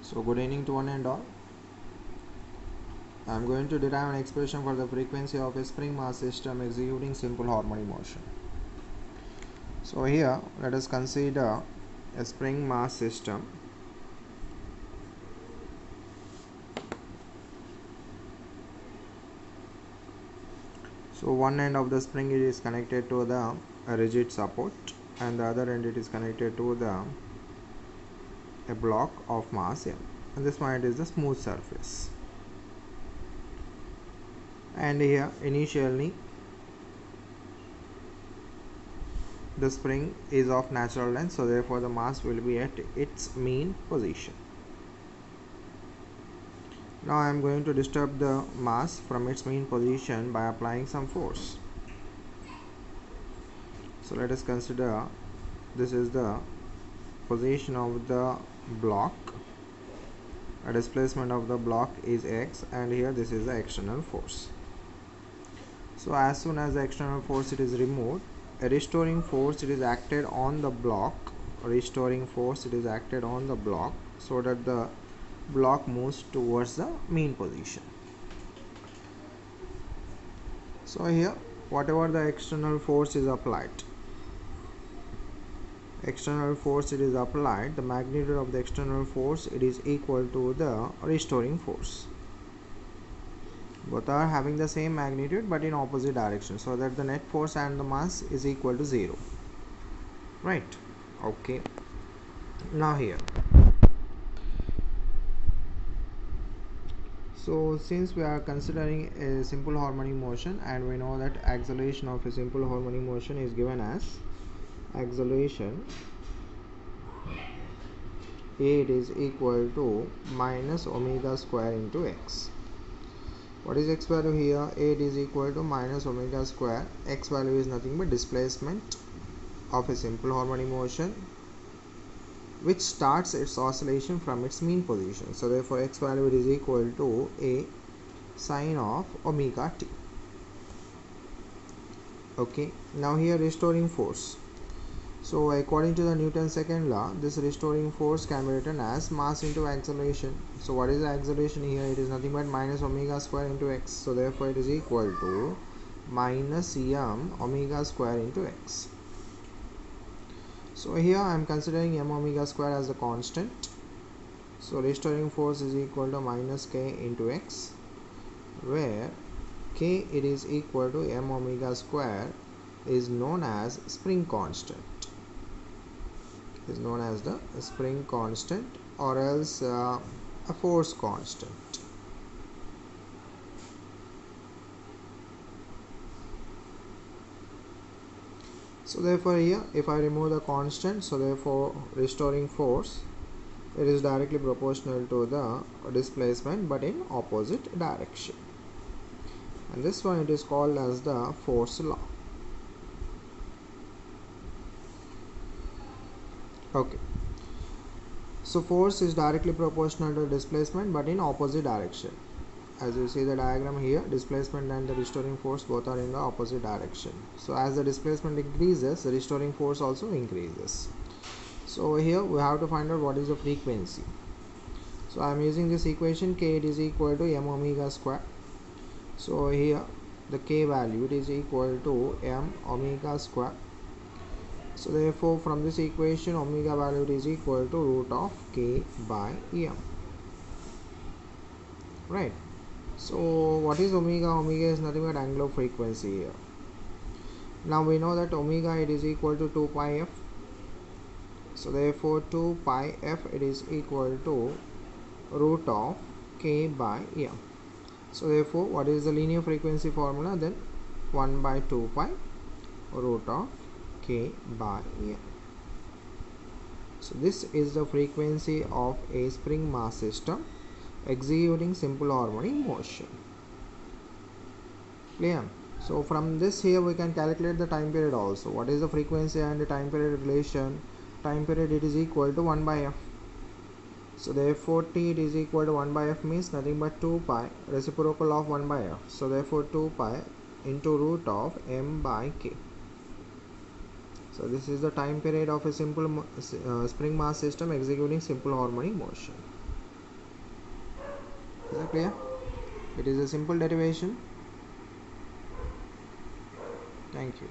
So good evening to one and all. I am going to derive an expression for the frequency of a spring mass system executing simple harmonic motion. So here let us consider a spring mass system. So one end of the spring it is connected to the rigid support and the other end it is connected to a block of mass M, and this one it is the smooth surface. And here initially the spring is of natural length, so therefore the mass will be at its mean position. Now I am going to disturb the mass from its mean position by applying some force. So let us consider this is the position of the block, a displacement of the block is x, and here this is the external force. So as soon as the external force it is removed, a restoring force it is acted on the block, so that the block moves towards the mean position. So here whatever the external force is applied, the magnitude of the external force it is equal to the restoring force. Both are having the same magnitude but in opposite direction, so that the net force and the mass is equal to 0, right? Okay, now here, so since we are considering a simple harmonic motion, and we know that acceleration of a simple harmonic motion is given as acceleration A, it is equal to minus omega square into x. What is x value here? A, it is equal to minus omega square. X value is nothing but displacement of a simple harmonic motion which starts its oscillation from its mean position. So therefore x value is equal to A sine of omega t. Okay, now here restoring force. So according to the Newton's second law, this restoring force can be written as mass into acceleration. So what is the acceleration here? It is nothing but minus omega square into x. So therefore it is equal to minus m omega square into x. So here I am considering m omega square as a constant. So restoring force is equal to minus k into x, where k it is equal to m omega square is known as spring constant. Is known as the spring constant, or else a force constant. So therefore here if I remove the constant, so therefore restoring force it is directly proportional to the displacement but in opposite direction, and this one it is called as the force law. Okay, so force is directly proportional to displacement but in opposite direction. As you see the diagram here, displacement and the restoring force both are in the opposite direction. So as the displacement increases, the restoring force also increases. So here we have to find out what is the frequency. So I am using this equation, k it is equal to m omega square. So here the k value it is equal to m omega square. So therefore from this equation omega value is equal to root of k by m, right? So what is omega? Omega is nothing but angular frequency here. Now we know that omega it is equal to 2 pi f. So therefore 2 pi f it is equal to root of k by m. So therefore what is the linear frequency formula? Then 1 by 2 pi root of k by m. So this is the frequency of a spring mass system executing simple harmonic motion. Clear? So from this here we can calculate the time period also. What is the frequency and the time period relation? Time period it is equal to 1 by f. So therefore t it is equal to 1 by f means nothing but 2 pi reciprocal of 1 by f. So therefore 2 pi into root of m by k. So this is the time period of a simple spring mass system executing simple harmonic motion. Is that clear? It is a simple derivation. Thank you.